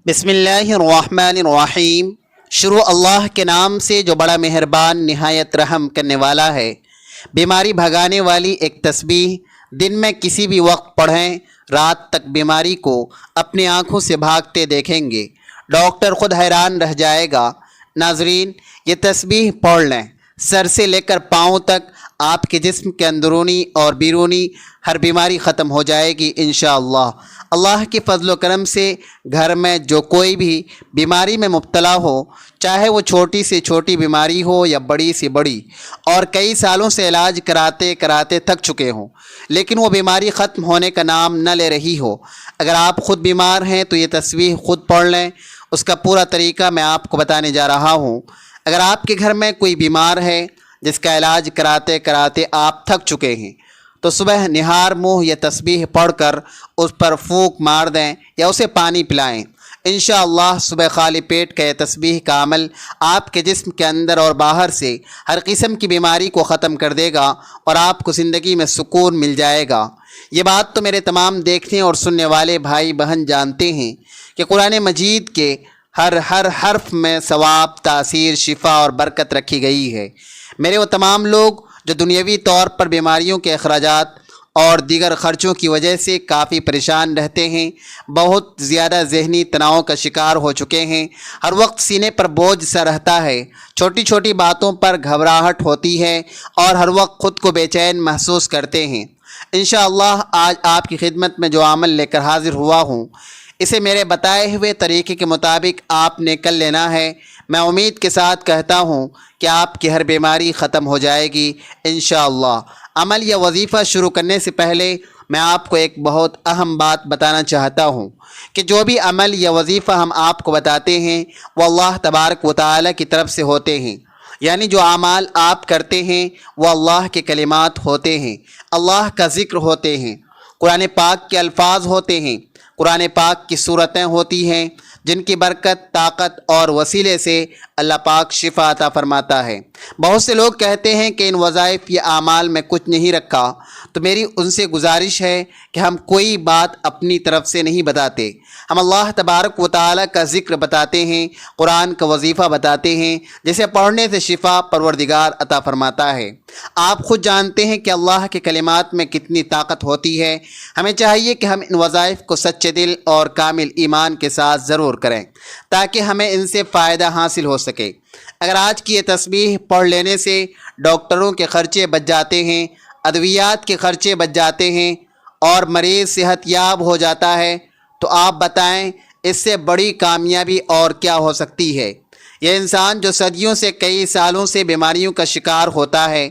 بسم اللہ الرحمن الرحیم۔ شروع اللہ کے نام سے جو بڑا مہربان نہایت رحم کرنے والا ہے۔ بیماری بھگانے والی ایک تسبیح دن میں کسی بھی وقت پڑھیں، رات تک بیماری کو اپنی آنکھوں سے بھاگتے دیکھیں گے، ڈاکٹر خود حیران رہ جائے گا۔ ناظرین، یہ تسبیح پڑھ لیں، سر سے لے کر پاؤں تک آپ کے جسم کے اندرونی اور بیرونی ہر بیماری ختم ہو جائے گی انشاءاللہ۔ اللہ کے فضل و کرم سے گھر میں جو کوئی بھی بیماری میں مبتلا ہو، چاہے وہ چھوٹی سے چھوٹی بیماری ہو یا بڑی سے بڑی، اور کئی سالوں سے علاج کراتے کراتے تھک چکے ہوں، لیکن وہ بیماری ختم ہونے کا نام نہ لے رہی ہو، اگر آپ خود بیمار ہیں تو یہ تسبیح خود پڑھ لیں۔ اس کا پورا طریقہ میں آپ کو بتانے جا رہا ہوں۔ اگر آپ کے گھر میں کوئی بیمار ہے جس کا علاج کراتے کراتے آپ تھک چکے ہیں، تو صبح نہار منہ یہ تسبیح پڑھ کر اس پر پھونک مار دیں یا اسے پانی پلائیں۔ انشاءاللہ صبح خالی پیٹ کا یہ تسبیح کا عمل آپ کے جسم کے اندر اور باہر سے ہر قسم کی بیماری کو ختم کر دے گا اور آپ کو زندگی میں سکون مل جائے گا۔ یہ بات تو میرے تمام دیکھنے اور سننے والے بھائی بہن جانتے ہیں کہ قرآن مجید کے ہر حرف میں ثواب، تاثیر، شفا اور برکت رکھی گئی ہے۔ میرے وہ تمام لوگ جو دنیاوی طور پر بیماریوں کے اخراجات اور دیگر خرچوں کی وجہ سے کافی پریشان رہتے ہیں، بہت زیادہ ذہنی تناؤ کا شکار ہو چکے ہیں، ہر وقت سینے پر بوجھ سا رہتا ہے، چھوٹی چھوٹی باتوں پر گھبراہٹ ہوتی ہے اور ہر وقت خود کو بے چین محسوس کرتے ہیں۔ انشاءاللہ آج آپ کی خدمت میں جو عمل لے کر حاضر ہوا ہوں، اسے میرے بتائے ہوئے طریقے کے مطابق آپ نے کر لینا ہے۔ میں امید کے ساتھ کہتا ہوں کہ آپ کی ہر بیماری ختم ہو جائے گی انشاءاللہ۔ عمل یا وظیفہ شروع کرنے سے پہلے میں آپ کو ایک بہت اہم بات بتانا چاہتا ہوں کہ جو بھی عمل یا وظیفہ ہم آپ کو بتاتے ہیں وہ اللہ تبارک و تعالی کی طرف سے ہوتے ہیں، یعنی جو اعمال آپ کرتے ہیں وہ اللہ کے کلمات ہوتے ہیں، اللہ کا ذکر ہوتے ہیں، قرآن پاک کے الفاظ ہوتے ہیں، قرآن پاک کی صورتیں ہوتی ہیں جن کی برکت، طاقت اور وسیلے سے اللہ پاک شفا عطا فرماتا ہے۔ بہت سے لوگ کہتے ہیں کہ ان وظائف یا اعمال میں کچھ نہیں رکھا، تو میری ان سے گزارش ہے کہ ہم کوئی بات اپنی طرف سے نہیں بتاتے، ہم اللہ تبارک و تعالی کا ذکر بتاتے ہیں، قرآن کا وظیفہ بتاتے ہیں جسے پڑھنے سے شفا پروردگار عطا فرماتا ہے۔ آپ خود جانتے ہیں کہ اللہ کے کلمات میں کتنی طاقت ہوتی ہے۔ ہمیں چاہیے کہ ہم ان وظائف کو سچے دل اور کامل ایمان کے ساتھ ضرور کریں تاکہ ہمیں ان سے فائدہ حاصل ہو سکے۔ اگر آج کی یہ تسبیح پڑھ لینے سے ڈاکٹروں کے خرچے بچ جاتے ہیں، ادویات کے خرچے بچ جاتے ہیں اور مریض صحت یاب ہو جاتا ہے، تو آپ بتائیں اس سے بڑی کامیابی اور کیا ہو سکتی ہے؟ یہ انسان جو صدیوں سے، کئی سالوں سے بیماریوں کا شکار ہوتا ہے،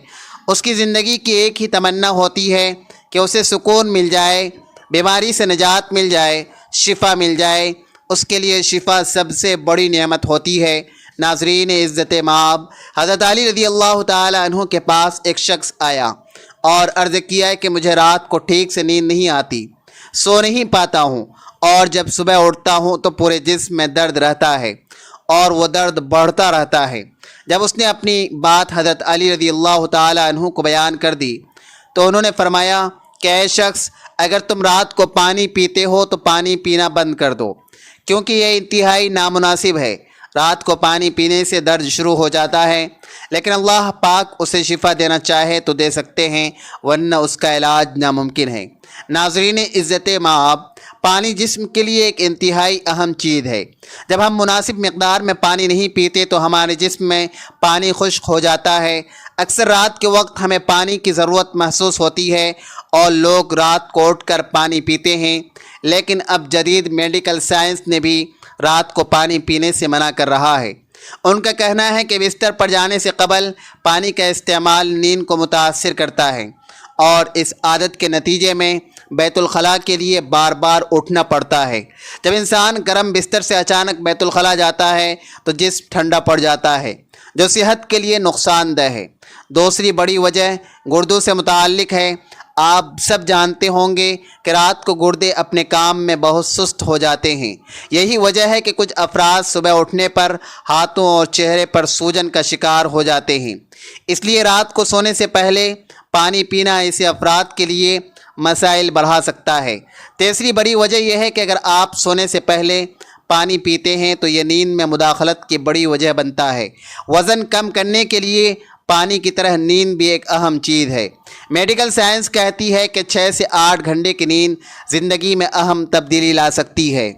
اس کی زندگی کی ایک ہی تمنا ہوتی ہے کہ اسے سکون مل جائے، بیماری سے نجات مل جائے، شفا مل جائے۔ اس کے لیے شفا سب سے بڑی نعمت ہوتی ہے۔ ناظرین عزت مآب، حضرت علی رضی اللہ تعالی عنہ کے پاس ایک شخص آیا اور عرض کیا کہ مجھے رات کو ٹھیک سے نیند نہیں آتی، سو نہیں پاتا ہوں، اور جب صبح اٹھتا ہوں تو پورے جسم میں درد رہتا ہے اور وہ درد بڑھتا رہتا ہے۔ جب اس نے اپنی بات حضرت علی رضی اللہ تعالی عنہ کو بیان کر دی تو انہوں نے فرمایا کہ اے شخص، اگر تم رات کو پانی پیتے ہو تو پانی پینا بند کر دو، کیونکہ یہ انتہائی نامناسب ہے۔ رات کو پانی پینے سے درد شروع ہو جاتا ہے، لیکن اللہ پاک اسے شفا دینا چاہے تو دے سکتے ہیں، ورنہ اس کا علاج ناممکن ہے۔ ناظرین عزت مآب، پانی جسم کے لیے ایک انتہائی اہم چیز ہے۔ جب ہم مناسب مقدار میں پانی نہیں پیتے تو ہمارے جسم میں پانی خشک ہو جاتا ہے۔ اکثر رات کے وقت ہمیں پانی کی ضرورت محسوس ہوتی ہے اور لوگ رات کو اٹھ کر پانی پیتے ہیں، لیکن اب جدید میڈیکل سائنس نے بھی رات کو پانی پینے سے منع کر رہا ہے۔ ان کا کہنا ہے کہ بستر پر جانے سے قبل پانی کا استعمال نیند کو متاثر کرتا ہے اور اس عادت کے نتیجے میں بیت الخلاء کے لیے بار بار اٹھنا پڑتا ہے۔ جب انسان گرم بستر سے اچانک بیت الخلاء جاتا ہے تو جسم ٹھنڈا پڑ جاتا ہے، جو صحت کے لیے نقصان دہ ہے۔ دوسری بڑی وجہ گردوں سے متعلق ہے۔ آپ سب جانتے ہوں گے کہ رات کو گردے اپنے کام میں بہت سست ہو جاتے ہیں۔ یہی وجہ ہے کہ کچھ افراد صبح اٹھنے پر ہاتھوں اور چہرے پر سوجن کا شکار ہو جاتے ہیں۔ اس لیے رات کو سونے سے پہلے پانی پینا ایسے افراد کے لیے مسائل بڑھا سکتا ہے۔ تیسری بڑی وجہ یہ ہے کہ اگر آپ سونے سے پہلے پانی پیتے ہیں تو یہ نیند میں مداخلت کی بڑی وجہ بنتا ہے۔ وزن کم کرنے کے لیے پانی کی طرح نیند بھی ایک اہم چیز ہے۔ میڈیکل سائنس کہتی ہے کہ 6 سے 8 گھنٹے کی نیند زندگی میں اہم تبدیلی لا سکتی ہے۔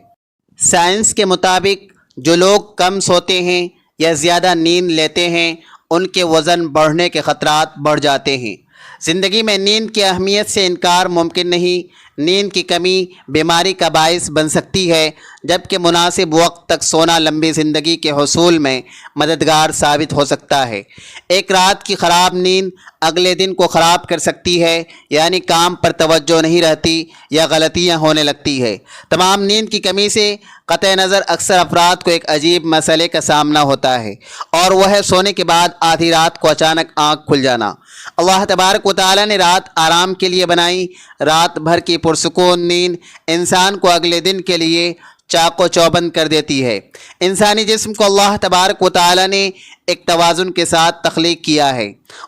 سائنس کے مطابق جو لوگ کم سوتے ہیں یا زیادہ نیند لیتے ہیں ان کے وزن بڑھنے کے خطرات بڑھ جاتے ہیں۔ زندگی میں نیند کی اہمیت سے انکار ممکن نہیں۔ نیند کی کمی بیماری کا باعث بن سکتی ہے، جبکہ مناسب وقت تک سونا لمبی زندگی کے حصول میں مددگار ثابت ہو سکتا ہے۔ ایک رات کی خراب نیند اگلے دن کو خراب کر سکتی ہے، یعنی کام پر توجہ نہیں رہتی یا غلطیاں ہونے لگتی ہے۔ تمام نیند کی کمی سے قطع نظر اکثر افراد کو ایک عجیب مسئلے کا سامنا ہوتا ہے، اور وہ ہے سونے کے بعد آدھی رات کو اچانک آنکھ کھل جانا۔ اللہ تبارک و تعالی نے رات آرام کے لیے بنائی۔ رات بھر کی پرسکون نیند انسان کو اگلے دن کے لیے چاق و چوبند کر دیتی ہے۔ انسانی جسم کو اللہ تبارک و تعالی نے ایک توازن کے ساتھ تخلیق کیا ہے۔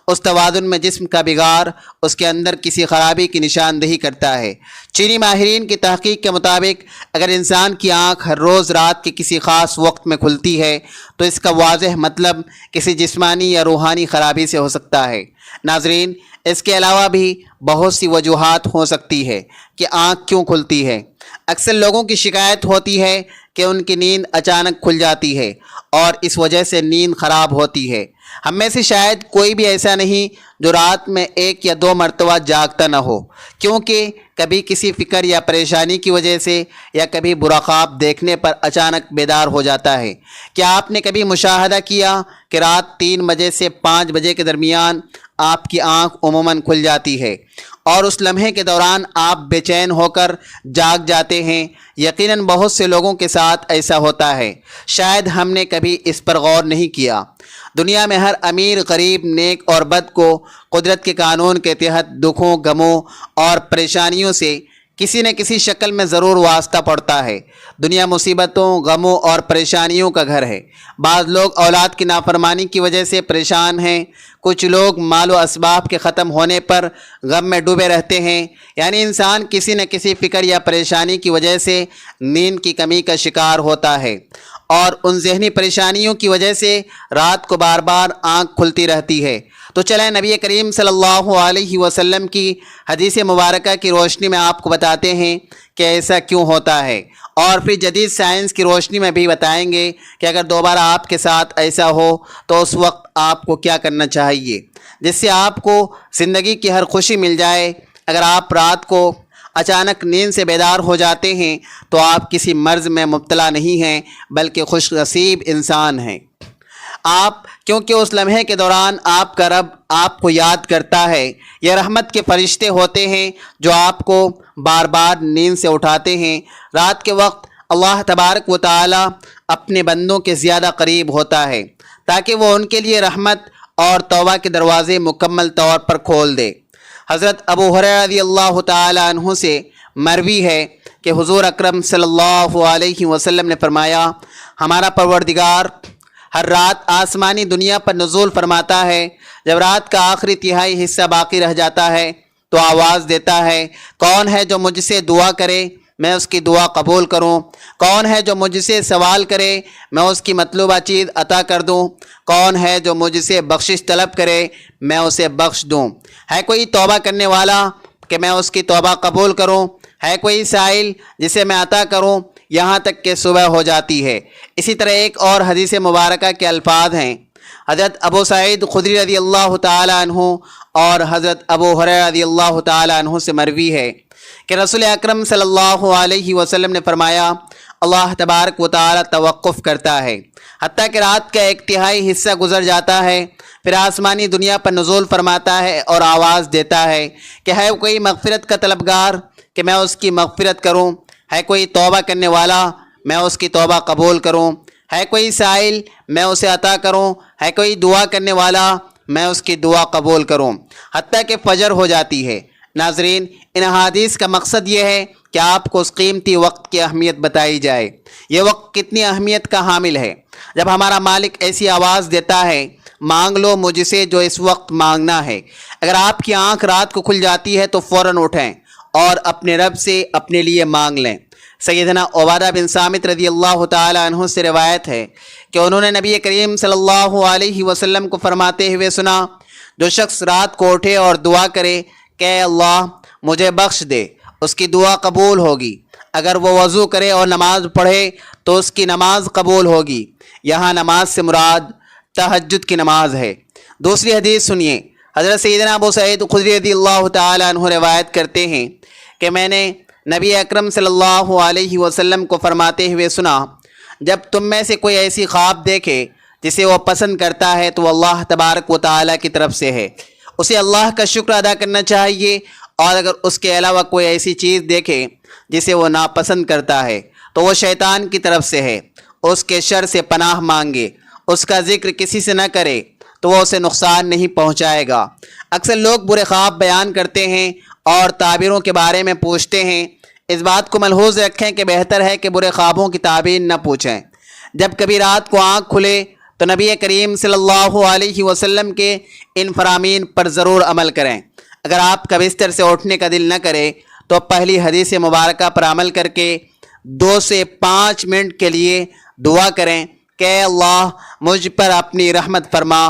اس توازن میں جسم کا بگاڑ اس کے اندر کسی خرابی کی نشاندہی کرتا ہے۔ چینی ماہرین کی تحقیق کے مطابق اگر انسان کی آنکھ ہر روز رات کے کسی خاص وقت میں کھلتی ہے تو اس کا واضح مطلب کسی جسمانی یا روحانی خرابی سے ہو سکتا ہے۔ ناظرین، اس کے علاوہ بھی بہت سی وجوہات ہو سکتی ہے کہ آنکھ کیوں کھلتی ہے۔ اکثر لوگوں کی شکایت ہوتی ہے کہ ان کی نیند اچانک کھل جاتی ہے اور اس وجہ سے نیند خراب ہوتی ہے۔ ہم میں سے شاید کوئی بھی ایسا نہیں جو رات میں 1 یا 2 مرتبہ جاگتا نہ ہو، کیونکہ کبھی کسی فکر یا پریشانی کی وجہ سے یا کبھی برا خواب دیکھنے پر اچانک بیدار ہو جاتا ہے۔ کیا آپ نے کبھی مشاہدہ کیا کہ رات 3 بجے سے 5 بجے کے درمیان آپ کی آنکھ عموماً کھل جاتی ہے اور اس لمحے کے دوران آپ بے چین ہو کر جاگ جاتے ہیں؟ یقیناً بہت سے لوگوں کے ساتھ ایسا ہوتا ہے، شاید ہم نے کبھی اس پر غور نہیں کیا۔ دنیا میں ہر امیر، غریب، نیک اور بد کو قدرت کے قانون کے تحت دکھوں، غموں اور پریشانیوں سے کسی نہ کسی شکل میں ضرور واسطہ پڑتا ہے۔ دنیا مصیبتوں، غموں اور پریشانیوں کا گھر ہے۔ بعض لوگ اولاد کی نافرمانی کی وجہ سے پریشان ہیں، کچھ لوگ مال و اسباب کے ختم ہونے پر غم میں ڈوبے رہتے ہیں۔ یعنی انسان کسی نہ کسی فکر یا پریشانی کی وجہ سے نیند کی کمی کا شکار ہوتا ہے، اور ان ذہنی پریشانیوں کی وجہ سے رات کو بار بار آنکھ کھلتی رہتی ہے۔ تو چلیں نبی کریم صلی اللہ علیہ وسلم کی حدیث مبارکہ کی روشنی میں آپ کو بتاتے ہیں کہ ایسا کیوں ہوتا ہے، اور پھر جدید سائنس کی روشنی میں بھی بتائیں گے کہ اگر دوبارہ آپ کے ساتھ ایسا ہو تو اس وقت آپ کو کیا کرنا چاہیے جس سے آپ کو زندگی کی ہر خوشی مل جائے۔ اگر آپ رات کو اچانک نیند سے بیدار ہو جاتے ہیں تو آپ کسی مرض میں مبتلا نہیں ہیں بلکہ خوش نصیب انسان ہیں آپ، کیونکہ اس لمحے کے دوران آپ کا رب آپ کو یاد کرتا ہے۔ یہ رحمت کے فرشتے ہوتے ہیں جو آپ کو بار بار نیند سے اٹھاتے ہیں۔ رات کے وقت اللہ تبارک و تعالی اپنے بندوں کے زیادہ قریب ہوتا ہے تاکہ وہ ان کے لیے رحمت اور توبہ کے دروازے مکمل طور پر کھول دے۔ حضرت ابو ہریرہ رضی اللہ تعالی عنہ سے مروی ہے کہ حضور اکرم صلی اللہ علیہ وسلم نے فرمایا، ہمارا پروردگار ہر رات آسمانی دنیا پر نزول فرماتا ہے۔ جب رات کا آخری تہائی حصہ باقی رہ جاتا ہے تو آواز دیتا ہے، کون ہے جو مجھ سے دعا کرے میں اس کی دعا قبول کروں؟ کون ہے جو مجھ سے سوال کرے میں اس کی مطلوبہ چیز عطا کر دوں؟ کون ہے جو مجھ سے بخشش طلب کرے میں اسے بخش دوں؟ ہے کوئی توبہ کرنے والا کہ میں اس کی توبہ قبول کروں؟ ہے کوئی سائل جسے میں عطا کروں یہاں تک کہ صبح ہو جاتی ہے؟ اسی طرح ایک اور حدیث مبارکہ کے الفاظ ہیں۔ حضرت ابو سعید خدری رضی اللہ تعالی عنہ اور حضرت ابو ہریرہ رضی اللہ تعالی عنہ سے مروی ہے کہ رسول اکرم صلی اللہ علیہ وسلم نے فرمایا، اللہ تبارک و تعالی توقف کرتا ہے حتیٰ کہ رات کا 1/3 حصہ گزر جاتا ہے، پھر آسمانی دنیا پر نزول فرماتا ہے اور آواز دیتا ہے کہ ہے کوئی مغفرت کا طلبگار کہ میں اس کی مغفرت کروں؟ ہے کوئی توبہ کرنے والا میں اس کی توبہ قبول کروں؟ ہے کوئی سائل میں اسے عطا کروں؟ ہے کوئی دعا کرنے والا میں اس کی دعا قبول کروں؟ حتیٰ کہ فجر ہو جاتی ہے۔ ناظرین، ان احادیث کا مقصد یہ ہے کہ آپ کو اس قیمتی وقت کی اہمیت بتائی جائے۔ یہ وقت کتنی اہمیت کا حامل ہے۔ جب ہمارا مالک ایسی آواز دیتا ہے، مانگ لو مجھ سے جو اس وقت مانگنا ہے، اگر آپ کی آنکھ رات کو کھل جاتی ہے تو فوراً اٹھیں اور اپنے رب سے اپنے لیے مانگ لیں۔ سیدنا عبادہ بن صامت رضی اللہ تعالی عنہ سے روایت ہے کہ انہوں نے نبی کریم صلی اللہ علیہ وسلم کو فرماتے ہوئے سنا، جو شخص رات کو اٹھے اور دعا کرے کہ اے اللہ مجھے بخش دے، اس کی دعا قبول ہوگی۔ اگر وہ وضو کرے اور نماز پڑھے تو اس کی نماز قبول ہوگی۔ یہاں نماز سے مراد تہجد کی نماز ہے۔ دوسری حدیث سنیے، حضرت سیدنا ابو سعید خدری رضی اللہ تعالی عنہ روایت کرتے ہیں کہ میں نے نبی اکرم صلی اللہ علیہ وسلم کو فرماتے ہوئے سنا، جب تم میں سے کوئی ایسی خواب دیکھے جسے وہ پسند کرتا ہے تو وہ اللہ تبارک و تعالیٰ کی طرف سے ہے، اسے اللہ کا شکر ادا کرنا چاہیے، اور اگر اس کے علاوہ کوئی ایسی چیز دیکھے جسے وہ ناپسند کرتا ہے تو وہ شیطان کی طرف سے ہے، اس کے شر سے پناہ مانگے، اس کا ذکر کسی سے نہ کرے تو وہ اسے نقصان نہیں پہنچائے گا۔ اکثر لوگ برے خواب بیان کرتے ہیں اور تعبیروں کے بارے میں پوچھتے ہیں۔ اس بات کو ملحوظ رکھیں کہ بہتر ہے کہ برے خوابوں کی تعبیر نہ پوچھیں۔ جب کبھی رات کو آنکھ کھلے تو نبی کریم صلی اللہ علیہ وسلم کے ان فرامین پر ضرور عمل کریں۔ اگر آپ کا بستر سے اٹھنے کا دل نہ کرے تو پہلی حدیث مبارکہ پر عمل کر کے 2 سے 5 منٹ کے لیے دعا کریں کہ اے اللہ مجھ پر اپنی رحمت فرما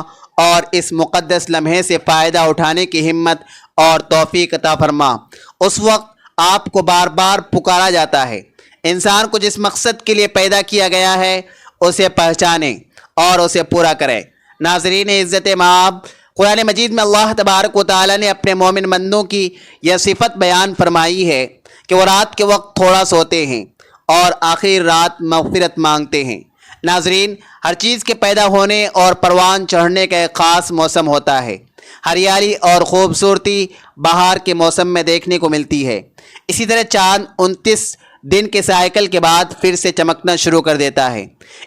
اور اس مقدس لمحے سے فائدہ اٹھانے کی ہمت اور توفیق عطا فرما۔ اس وقت آپ کو بار بار پکارا جاتا ہے۔ انسان کو جس مقصد کے لیے پیدا کیا گیا ہے اسے پہچانیں اور اسے پورا کریں۔ ناظرین عزت مآب، قرآن مجید میں اللہ تبارک و تعالی نے اپنے مومن بندوں کی یہ صفت بیان فرمائی ہے کہ وہ رات کے وقت تھوڑا سوتے ہیں اور آخر رات مغفرت مانگتے ہیں۔ ناظرین، ہر چیز کے پیدا ہونے اور پروان چڑھنے کا ایک خاص موسم ہوتا ہے۔ ہریالی اور خوبصورتی بہار کے موسم میں دیکھنے کو ملتی ہے۔ اسی طرح چاند 29 دن کے سائیکل کے بعد پھر سے چمکنا شروع کر دیتا ہے۔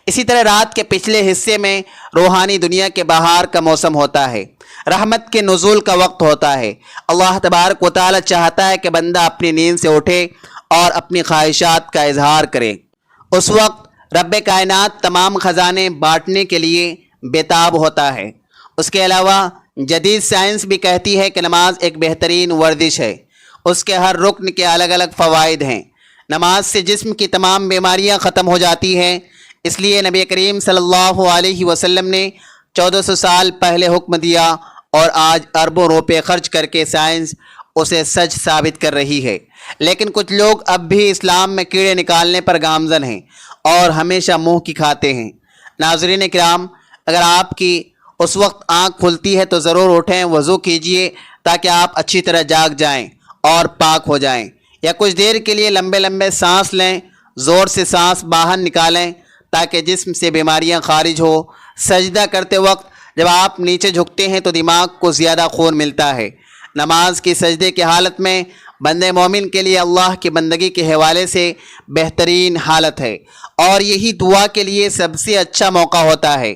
اسی طرح رات کے پچھلے حصے میں روحانی دنیا کے بہار کا موسم ہوتا ہے، رحمت کے نزول کا وقت ہوتا ہے۔ اللہ تبارک و تعالی چاہتا ہے کہ بندہ اپنی نیند سے اٹھے اور اپنی خواہشات کا اظہار کرے۔ اس وقت رب کائنات تمام خزانے بانٹنے کے لیے بےتاب ہوتا ہے۔ اس کے علاوہ جدید سائنس بھی کہتی ہے کہ نماز ایک بہترین ورزش ہے۔ اس کے ہر رکن کے الگ الگ فوائد ہیں۔ نماز سے جسم کی تمام بیماریاں ختم ہو جاتی ہیں۔ اس لیے نبی کریم صلی اللہ علیہ وسلم نے 1400 سال پہلے حکم دیا اور آج اربوں روپے خرچ کر کے سائنس اسے سچ ثابت کر رہی ہے۔ لیکن کچھ لوگ اب بھی اسلام میں کیڑے نکالنے پر گامزن ہیں اور ہمیشہ منہ کی کھاتے ہیں۔ ناظرین کرام، اگر آپ کی اس وقت آنکھ کھلتی ہے تو ضرور اٹھیں، وضو کیجئے تاکہ آپ اچھی طرح جاگ جائیں اور پاک ہو جائیں، یا کچھ دیر کے لیے لمبے لمبے سانس لیں، زور سے سانس باہر نکالیں تاکہ جسم سے بیماریاں خارج ہو۔ سجدہ کرتے وقت جب آپ نیچے جھکتے ہیں تو دماغ کو زیادہ خون ملتا ہے۔ نماز کی سجدے کی حالت میں بندے مومن کے لیے اللہ کی بندگی کے حوالے سے بہترین حالت ہے، اور یہی دعا کے لیے سب سے اچھا موقع ہوتا ہے۔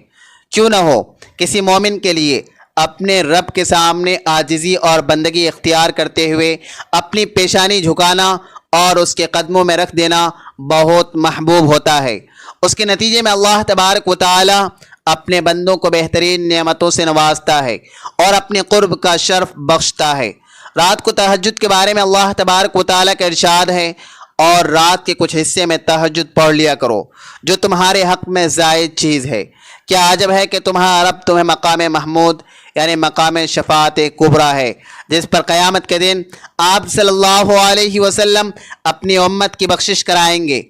کیوں نہ ہو کسی مومن کے لیے اپنے رب کے سامنے عاجزی اور بندگی اختیار کرتے ہوئے اپنی پیشانی جھکانا اور اس کے قدموں میں رکھ دینا بہت محبوب ہوتا ہے۔ اس کے نتیجے میں اللہ تبارک و تعالی اپنے بندوں کو بہترین نعمتوں سے نوازتا ہے اور اپنے قرب کا شرف بخشتا ہے۔ رات کو تہجد کے بارے میں اللہ تبارک و تعالی کا ارشاد ہے، اور رات کے کچھ حصے میں تہجد پڑھ لیا کرو جو تمہارے حق میں زائد چیز ہے۔ کیا عجب ہے کہ تمہارا رب تمہیں مقام محمود یعنی مقام شفاعت کبریٰ ہے، جس پر قیامت کے دن آپ صلی اللہ علیہ وسلم اپنی امت کی بخشش کرائیں گے۔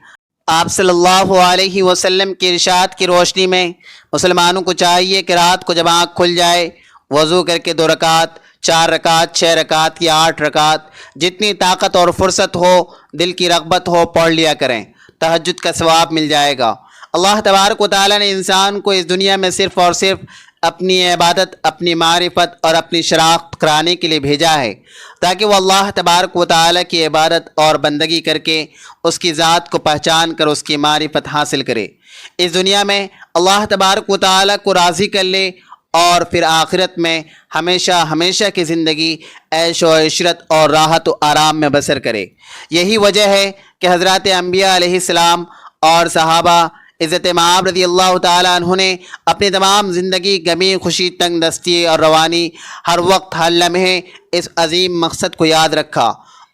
آپ صلی اللہ علیہ وسلم کی ارشاد کی روشنی میں مسلمانوں کو چاہیے کہ رات کو جب آنکھ کھل جائے وضو کر کے 2 رکعت، 4 رکعت، 6 رکعت یا 8 رکعت، جتنی طاقت اور فرصت ہو، دل کی رغبت ہو، پڑھ لیا کریں۔ تہجد کا ثواب مل جائے گا۔ اللہ تبارک و تعالی نے انسان کو اس دنیا میں صرف اور صرف اپنی عبادت، اپنی معرفت اور اپنی شناخت کرانے کے لیے بھیجا ہے، تاکہ وہ اللہ تبارک و تعالی کی عبادت اور بندگی کر کے اس کی ذات کو پہچان کر اس کی معرفت حاصل کرے، اس دنیا میں اللہ تبارک و تعالی کو راضی کر لے، اور پھر آخرت میں ہمیشہ ہمیشہ کی زندگی عیش و عشرت اور راحت و آرام میں بسر کرے۔ یہی وجہ ہے کہ حضرات انبیاء علیہ السلام اور صحابہ عزت مآب رضی اللہ تعالیٰ عنہ نے اپنی تمام زندگی غمی، خوشی، تنگ دستی اور روانی، ہر وقت ہر لمحے اس عظیم مقصد کو یاد رکھا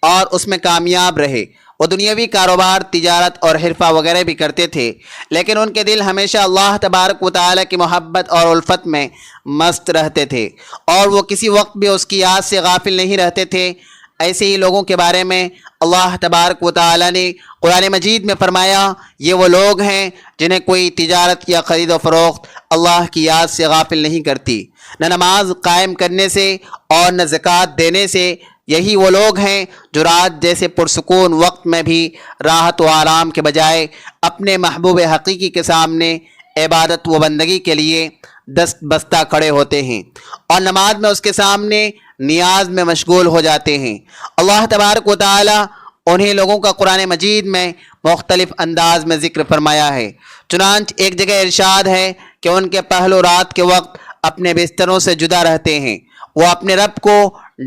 اور اس میں کامیاب رہے۔ وہ دنیاوی کاروبار، تجارت اور حرفہ وغیرہ بھی کرتے تھے، لیکن ان کے دل ہمیشہ اللہ تبارک و تعالیٰ کی محبت اور الفت میں مست رہتے تھے، اور وہ کسی وقت بھی اس کی یاد سے غافل نہیں رہتے تھے۔ ایسے ہی لوگوں کے بارے میں اللہ تبارک و تعالیٰ نے قرآن مجید میں فرمایا، یہ وہ لوگ ہیں جنہیں کوئی تجارت یا خرید و فروخت اللہ کی یاد سے غافل نہیں کرتی، نہ نماز قائم کرنے سے اور نہ زکوٰۃ دینے سے۔ یہی وہ لوگ ہیں جو رات جیسے پرسکون وقت میں بھی راحت و آرام کے بجائے اپنے محبوب حقیقی کے سامنے عبادت و بندگی کے لیے دست بستہ کھڑے ہوتے ہیں، اور نماز میں اس کے سامنے نیاز میں مشغول ہو جاتے ہیں۔ اللہ تبارک و تعالی انہی لوگوں کا قرآن مجید میں مختلف انداز میں ذکر فرمایا ہے۔ چنانچہ ایک جگہ ارشاد ہے کہ ان کے پہلو رات کے وقت اپنے بستروں سے جدا رہتے ہیں، وہ اپنے رب کو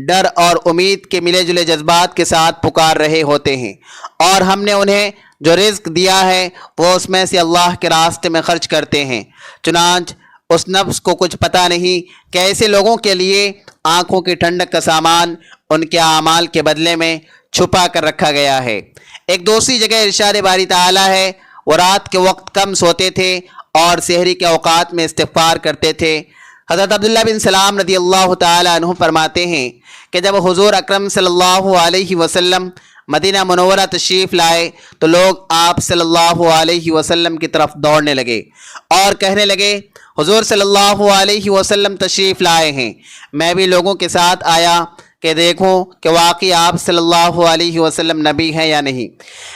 ڈر اور امید کے ملے جلے جذبات کے ساتھ پکار رہے ہوتے ہیں، اور ہم نے انہیں جو رزق دیا ہے وہ اس میں سے اللہ کے راستے میں خرچ کرتے ہیں۔ چنانچہ اس نفس کو کچھ پتہ نہیں کہ ایسے لوگوں کے لیے آنکھوں کی ٹھنڈک کا سامان ان کے اعمال کے بدلے میں چھپا کر رکھا گیا ہے۔ ایک دوسری جگہ ارشاد باری تعالیٰ ہے، وہ رات کے وقت کم سوتے تھے اور سحری کے اوقات میں استغفار کرتے تھے۔ حضرت عبداللہ بن سلام رضی اللہ تعالیٰ عنہ فرماتے ہیں کہ جب حضور اکرم صلی اللہ علیہ وسلم مدینہ منورہ تشریف لائے تو لوگ آپ صلی اللہ علیہ وسلم کی طرف دوڑنے لگے اور کہنے لگے، حضور صلی اللہ علیہ وسلم تشریف لائے ہیں۔ میں بھی لوگوں کے ساتھ آیا کہ دیکھوں کہ واقعی آپ صلی اللہ علیہ وسلم نبی ہیں یا نہیں۔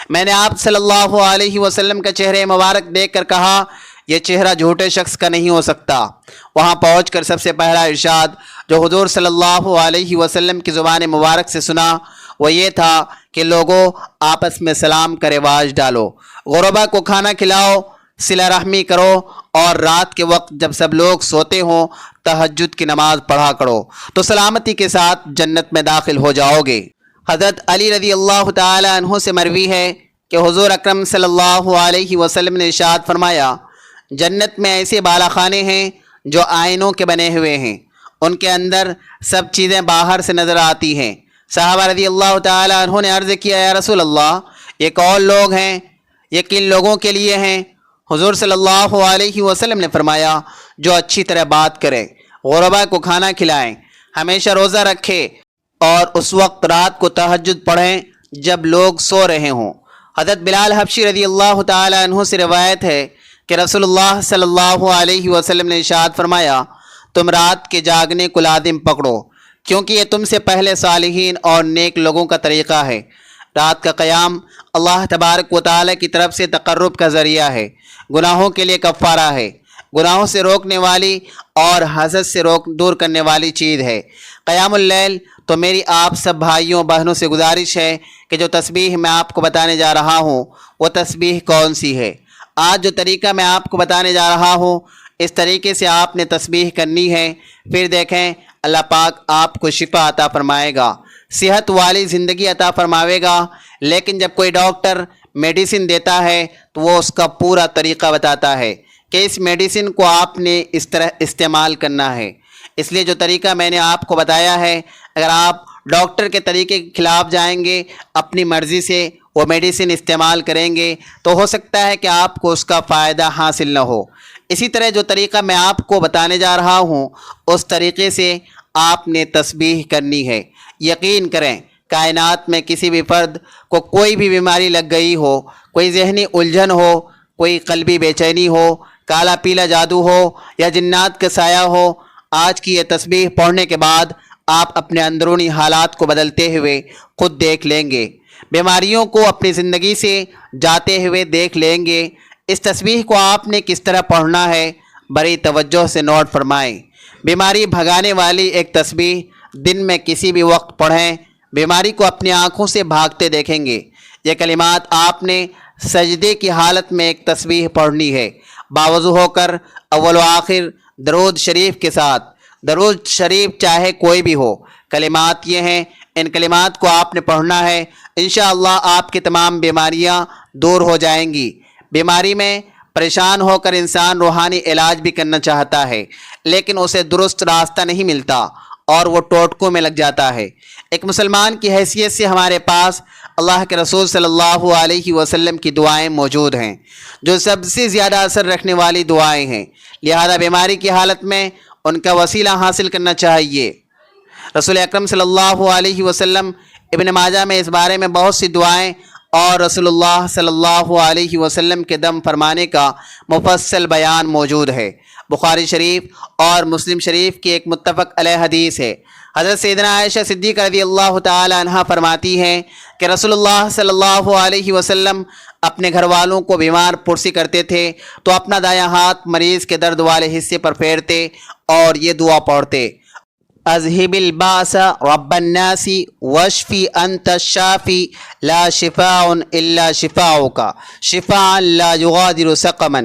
میں نے آپ صلی اللہ علیہ وسلم کا چہرہ مبارک دیکھ کر کہا، یہ چہرہ جھوٹے شخص کا نہیں ہو سکتا۔ وہاں پہنچ کر سب سے پہلا ارشاد جو حضور صلی اللہ علیہ وسلم کی زبان مبارک سے سنا وہ یہ تھا کہ لوگوں آپس میں سلام کا رواج ڈالو، غربا کو کھانا کھلاؤ، صلہ رحمی کرو، اور رات کے وقت جب سب لوگ سوتے ہوں تہجد کی نماز پڑھا کرو تو سلامتی کے ساتھ جنت میں داخل ہو جاؤ گے۔ حضرت علی رضی اللہ تعالی عنہ سے مروی ہے کہ حضور اکرم صلی اللہ علیہ وسلم نے ارشاد فرمایا، جنت میں ایسے بالا خانے ہیں جو آئینوں کے بنے ہوئے ہیں، ان کے اندر سب چیزیں باہر سے نظر آتی ہیں۔ صحابہ رضی اللہ تعالی عنہ نے عرض کیا، یا رسول اللہ، یہ کون لوگ ہیں، یہ کن لوگوں کے لیے ہیں؟ حضور صلی اللہ علیہ وسلم نے فرمایا، جو اچھی طرح بات کریں، غربا کو کھانا کھلائیں، ہمیشہ روزہ رکھے، اور اس وقت رات کو تہجد پڑھیں جب لوگ سو رہے ہوں۔ حضرت بلال حبشی رضی اللہ تعالی عنہ سے روایت ہے کہ رسول اللہ صلی اللہ علیہ وسلم نے ارشاد فرمایا، تم رات کے جاگنے کو لازم پکڑو، کیونکہ یہ تم سے پہلے صالحین اور نیک لوگوں کا طریقہ ہے۔ رات کا قیام اللہ تبارک و تعالیٰ کی طرف سے تقرب کا ذریعہ ہے، گناہوں کے لیے کفارہ ہے، گناہوں سے روکنے والی اور حسد سے دور کرنے والی چیز ہے۔ قیام اللیل تو میری آپ سب بھائیوں بہنوں سے گزارش ہے کہ جو تسبیح میں آپ کو بتانے جا رہا ہوں وہ تسبیح کون سی ہے۔ آج جو طریقہ میں آپ کو بتانے جا رہا ہوں اس طریقے سے آپ نے تسبیح کرنی ہے، پھر دیکھیں اللہ پاک آپ کو شفا عطا فرمائے گا، صحت والی زندگی عطا فرماوے گا۔ لیکن جب کوئی ڈاکٹر میڈیسن دیتا ہے تو وہ اس کا پورا طریقہ بتاتا ہے کہ اس میڈیسن کو آپ نے اس طرح استعمال کرنا ہے۔ اس لیے جو طریقہ میں نے آپ کو بتایا ہے، اگر آپ ڈاکٹر کے طریقے کے خلاف جائیں گے، اپنی مرضی سے وہ میڈیسن استعمال کریں گے تو ہو سکتا ہے کہ آپ کو اس کا فائدہ حاصل نہ ہو۔ اسی طرح جو طریقہ میں آپ کو بتانے جا رہا ہوں اس طریقے سے آپ نے تسبیح کرنی ہے۔ یقین کریں کائنات میں کسی بھی فرد کو کوئی بھی بیماری لگ گئی ہو، کوئی ذہنی الجھن ہو، کوئی قلبی بے چینی ہو، کالا پیلا جادو ہو یا جنات کا سایہ ہو، آج کی یہ تسبیح پڑھنے کے بعد آپ اپنے اندرونی حالات کو بدلتے ہوئے خود دیکھ لیں گے، بیماریوں کو اپنی زندگی سے جاتے ہوئے دیکھ لیں گے۔ اس تسبیح کو آپ نے کس طرح پڑھنا ہے بڑی توجہ سے نوٹ فرمائیں۔ بیماری بھگانے والی ایک تسبیح دن میں کسی بھی وقت پڑھیں، بیماری کو اپنی آنکھوں سے بھاگتے دیکھیں گے۔ یہ کلمات آپ نے سجدے کی حالت میں ایک تسبیح پڑھنی ہے، باوضو ہو کر اول و آخر درود شریف کے ساتھ۔ درود شریف چاہے کوئی بھی ہو، کلمات یہ ہیں، ان کلمات کو آپ نے پڑھنا ہے، انشاءاللہ آپ کی تمام بیماریاں دور ہو جائیں گی۔ بیماری میں پریشان ہو کر انسان روحانی علاج بھی کرنا چاہتا ہے لیکن اسے درست راستہ نہیں ملتا اور وہ ٹوٹکوں میں لگ جاتا ہے۔ ایک مسلمان کی حیثیت سے ہمارے پاس اللہ کے رسول صلی اللہ علیہ وسلم کی دعائیں موجود ہیں جو سب سے زیادہ اثر رکھنے والی دعائیں ہیں، لہذا بیماری کی حالت میں ان کا وسیلہ حاصل کرنا چاہیے۔ رسول اکرم صلی اللہ علیہ وسلم ابن ماجہ میں اس بارے میں بہت سی دعائیں اور رسول اللہ صلی اللہ علیہ وسلم کے دم فرمانے کا مفصل بیان موجود ہے۔ بخاری شریف اور مسلم شریف کی ایک متفق علیہ حدیث ہے۔ حضرت سیدنا عائشہ صدیقہ رضی اللہ تعالی عنہا فرماتی ہیں کہ رسول اللہ صلی اللہ علیہ وسلم اپنے گھر والوں کو بیمار پرسی کرتے تھے تو اپنا دایاں ہاتھ مریض کے درد والے حصے پر پھیرتے اور یہ دعا پڑھتے: اذهب الباس رب الناس واشفی انت الشافی لا شفاء الا شفاؤک شفاء لا یغادر سقما۔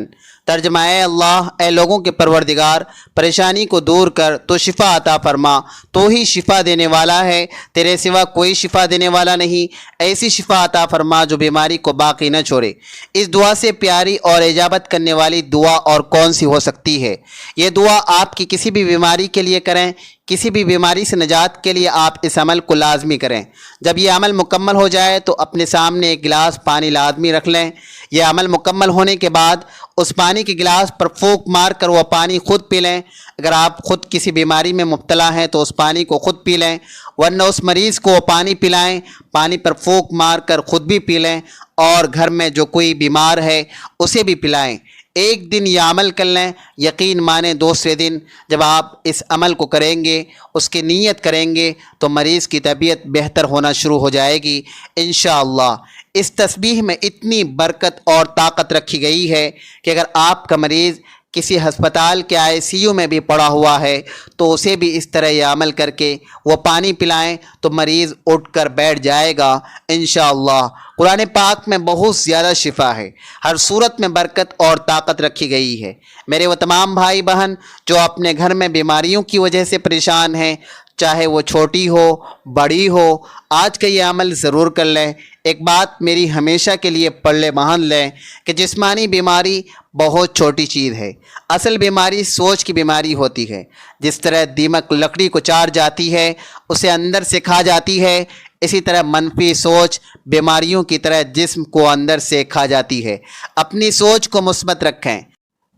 ترجمہ: اے اللہ، اے لوگوں کے پروردگار، پریشانی کو دور کر تو شفا عطا فرما، تو ہی شفا دینے والا ہے، تیرے سوا کوئی شفا دینے والا نہیں، ایسی شفا عطا فرما جو بیماری کو باقی نہ چھوڑے۔ اس دعا سے پیاری اور اجابت کرنے والی دعا اور کون سی ہو سکتی ہے؟ یہ دعا آپ کی کسی بھی بیماری کے لیے کریں، کسی بھی بیماری سے نجات کے لیے آپ اس عمل کو لازمی کریں۔ جب یہ عمل مکمل ہو جائے تو اپنے سامنے ایک گلاس پانی لازمی رکھ لیں۔ یہ عمل مکمل ہونے کے بعد اس پانی کے گلاس پر پھونک مار کر وہ پانی خود پی لیں۔ اگر آپ خود کسی بیماری میں مبتلا ہیں تو اس پانی کو خود پی لیں، ورنہ اس مریض کو وہ پانی پلائیں، پانی پر پھونک مار کر خود بھی پی لیں اور گھر میں جو کوئی بیمار ہے اسے بھی پلائیں۔ ایک دن یہ عمل کر لیں، یقین مانیں دوسرے دن جب آپ اس عمل کو کریں گے، اس کی نیت کریں گے تو مریض کی طبیعت بہتر ہونا شروع ہو جائے گی انشاءاللہ۔ اس تسبیح میں اتنی برکت اور طاقت رکھی گئی ہے کہ اگر آپ کا مریض کسی ہسپتال کے ICU میں بھی پڑا ہوا ہے تو اسے بھی اس طرح یہ عمل کر کے وہ پانی پلائیں تو مریض اٹھ کر بیٹھ جائے گا انشاءاللہ۔ قرآن پاک میں بہت زیادہ شفا ہے، ہر صورت میں برکت اور طاقت رکھی گئی ہے۔ میرے وہ تمام بھائی بہن جو اپنے گھر میں بیماریوں کی وجہ سے پریشان ہیں، چاہے وہ چھوٹی ہو بڑی ہو، آج کا یہ عمل ضرور کر لیں۔ ایک بات میری ہمیشہ کے لیے پڑھ لے مان لیں کہ جسمانی بیماری بہت چھوٹی چیز ہے، اصل بیماری سوچ کی بیماری ہوتی ہے۔ جس طرح دیمک لکڑی کو چار جاتی ہے، اسے اندر سے کھا جاتی ہے، اسی طرح منفی سوچ بیماریوں کی طرح جسم کو اندر سے کھا جاتی ہے۔ اپنی سوچ کو مثبت رکھیں۔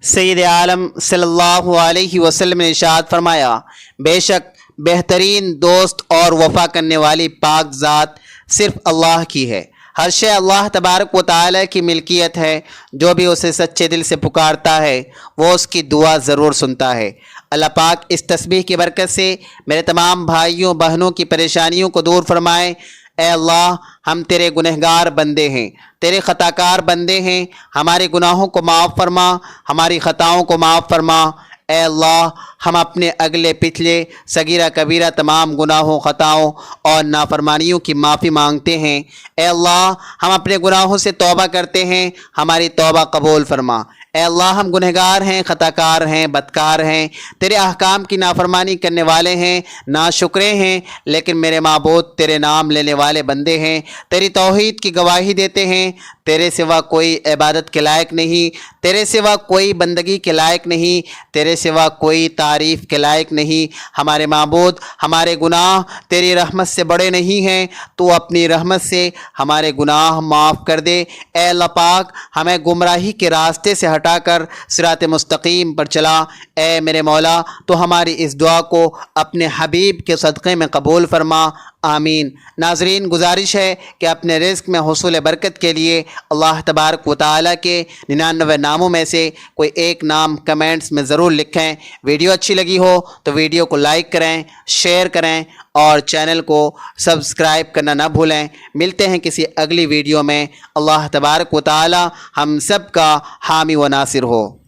سید عالم صلی اللہ علیہ وسلم نے ارشاد فرمایا: بے شک بہترین دوست اور وفا کرنے والی پاک ذات صرف اللہ کی ہے۔ ہر شے اللہ تبارک و تعالی کی ملکیت ہے۔ جو بھی اسے سچے دل سے پکارتا ہے وہ اس کی دعا ضرور سنتا ہے۔ اللہ پاک اس تسبیح کی برکت سے میرے تمام بھائیوں بہنوں کی پریشانیوں کو دور فرمائے۔ اے اللہ، ہم تیرے گنہگار بندے ہیں، تیرے خطاکار بندے ہیں، ہمارے گناہوں کو معاف فرما، ہماری خطاؤں کو معاف فرما۔ اے اللہ، ہم اپنے اگلے پچھلے صغیرہ کبیرہ تمام گناہوں خطاؤں اور نافرمانیوں کی معافی مانگتے ہیں۔ اے اللہ، ہم اپنے گناہوں سے توبہ کرتے ہیں، ہماری توبہ قبول فرما۔ اے اللہ، ہم گنہگار ہیں، خطاکار ہیں، بدکار ہیں، تیرے احکام کی نافرمانی کرنے والے ہیں، ناشکرے ہیں، لیکن میرے معبود تیرے نام لینے والے بندے ہیں، تیری توحید کی گواہی دیتے ہیں۔ تیرے سوا کوئی عبادت کے لائق نہیں، تیرے سوا کوئی بندگی کے لائق نہیں، تیرے سوا کوئی تعریف کے لائق نہیں۔ ہمارے معبود، ہمارے گناہ تیری رحمت سے بڑے نہیں ہیں، تو اپنی رحمت سے ہمارے گناہ معاف کر دے۔ اے اللہ پاک، ہمیں گمراہی کے راستے سے ہٹا کر صراط مستقیم پر چلا۔ اے میرے مولا، تو ہماری اس دعا کو اپنے حبیب کے صدقے میں قبول فرما، آمین۔ ناظرین، گزارش ہے کہ اپنے رزق میں حصول برکت کے لیے اللہ تبارک و تعالیٰ کے 99 ناموں میں سے کوئی ایک نام کمنٹس میں ضرور لکھیں۔ ویڈیو اچھی لگی ہو تو ویڈیو کو لائک کریں، شیئر کریں اور چینل کو سبسکرائب کرنا نہ بھولیں۔ ملتے ہیں کسی اگلی ویڈیو میں۔ اللہ تبارک و تعالیٰ ہم سب کا حامی و ناصر ہو۔